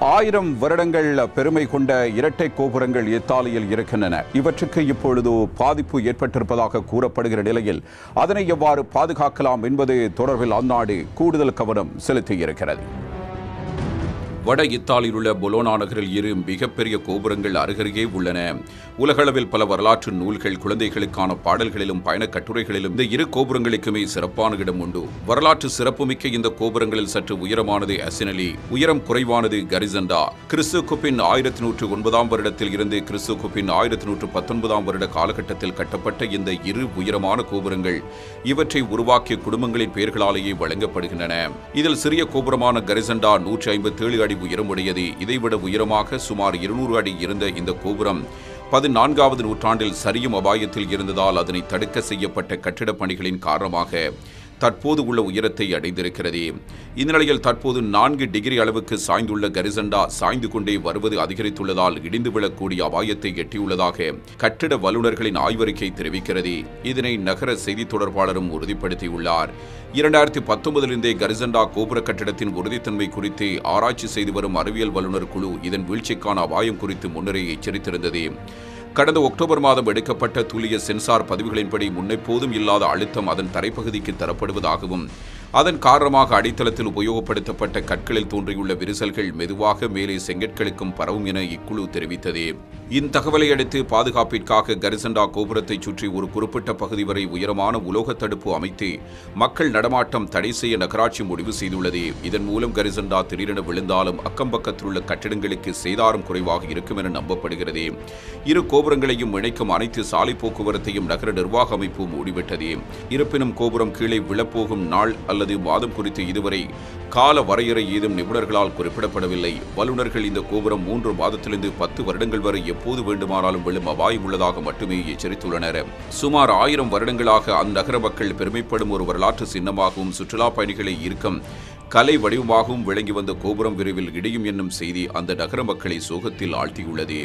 1000 வருடங்கள் பெருமை கொண்ட இரட்டை கோபுரங்கள் இத்தாலியில் இருக்கின்றன. இவற்றுக்கு இப்பொழுது பாதிப்பு ஏற்பட்டிருப்பதாக கூறப்படுகிற நிலையில் அதனை எவ்வாறு பாதுகாக்கலாம் என்பது தொடர்பில் அந்நாடு கூடுதல் கவனம் செலுத்தியிருக்கிறது. வட இத்தாலியில் உள்ள பொலோனா நகரில் இரு மிகப்பெரிய கோபுரங்கள் அருகருகே உள்ளன. உலகளவில் பல வரலாற்று நூல்கள், குழந்தைகளுக்கான பாடல்களிலும் பயண கட்டுரைகளிலும் இந்த இரு கோபுரங்களுக்குமே சிறப்பான இடம் உண்டு. வரலாற்று சிறப்புமிக்க இந்த கோபுரங்களில் சற்று உயரமானது அசினலி, உயரம் குறைவானது கரிசண்டா. கிறிஸ்துக்கு பின் 1109 வருடத்தில் இருந்து கிறிஸ்துக்கு பின் 1119 வருட காலகட்டத்தில் கட்டப்பட்ட இந்த இரு உயரமான கோபுரங்கள் இவற்றை உருவாக்கிய குடும்பங்களின் பெயர்களாலேயே வழங்கப்படுகின்றன. இதில் சிறிய கோபுரமான கரிசண்டா 157 அடி உயரமுடையது. இதைவிட உயரமாக சுமார் 200 அடி இருந்த இந்த கோபுரம் 14வது நூற்றாண்டில் சரியும் அபாயத்தில் இருந்ததால் அதனை தடுக்க செய்யப்பட்ட கட்டிடப் பணிகளின் காரணமாக தற்போது உள்ள உயரத்தை அடைந்திருக்கிறது. இந்த நிலையில் தற்போது 4 டிகிரி அளவுக்கு சாய்ந்துள்ள கரிசண்டா சாய்ந்து கொண்டே வருவது அதிகரித்துள்ளதால் இடிந்து விழக்கூடிய அபாயத்தை எட்டியுள்ளதாக கட்டிட வல்லுநர்களின் ஆய்வறிக்கை தெரிவிக்கிறது. இதனை நகர செய்தி தொடர்பாளரும் உறுதிப்படுத்தியுள்ளார். 2019 கரிசண்டா கோபுர கட்டிடத்தின் உறுதித்தன்மை குறித்து ஆராய்ச்சி செய்து வரும் அறிவியல் வல்லுநர் குழு இதன் வீழ்ச்சிக்கான அபாயம் குறித்து முன்னரே எச்சரித்திருந்தது. கடந்த அக்டோபர் மாதம் எடுக்கப்பட்ட துல்லிய சென்சார் பதிவுகளின்படி முன்னெப்போதும் இல்லாத அழுத்தம் அதன் தரைப்பகுதிக்கு தரப்படுவதாகவும் அதன் காரணமாக அடித்தளத்தில் உபயோகப்படுத்தப்பட்ட கற்களில் தோன்றியுள்ள விரிசல்கள் மெதுவாக மேலே செங்கற்களுக்கும் பரவும் என இக்குழு தெரிவித்தது. இத்தகவலை அடுத்து பாதுகாப்பிற்காக கரிசண்டா கோபுரத்தை சுற்றி ஒரு குறிப்பிட்ட பகுதி வரை உயரமான உலோக தடுப்பு அமைத்து மக்கள் நடமாட்டம் தடை செய்ய நகராட்சி முடிவு செய்துள்ளது. இதன் மூலம் கரிசண்டா திடீரென விழுந்தாலும் அக்கம்பக்கத்தில் உள்ள கட்டிடங்களுக்கு சேதாரம் குறைவாக இருக்கும் என நம்பப்படுகிறது. இரு கோபுரங்களையும் இணைக்கும் அனைத்து சாலை போக்குவரத்தையும் நகர நிர்வாக அமைப்பு மூடிவிட்டது. இருப்பினும் கோபுரம் கீழே விழப்போகும் நாள் அல்லது மாதம் குறித்து இதுவரை கால வரையறை ஏதும் நிபுணர்களால் குறிப்பிடப்படவில்லை. வல்லுநர்கள் இந்த கோபுரம் 3 மாதத்திலிருந்து 10 வருடங்கள் வரை எப்போது வேண்டுமானாலும் விழும் அபாயம் உள்ளதாக மட்டுமே எச்சரித்துள்ளனர். சுமார் 1000 வருடங்களாக அந்நகர மக்கள் பெருமைப்படும் ஒரு வரலாற்று சின்னமாகவும் சுற்றுலா பயணிகளை ஈர்க்கும் கலை வடிவமாகவும் விளங்கி வந்த கோபுரம் விரைவில் இடியும் என்னும் செய்தி அந்த நகர மக்களை சோகத்தில் ஆழ்த்தியுள்ளது.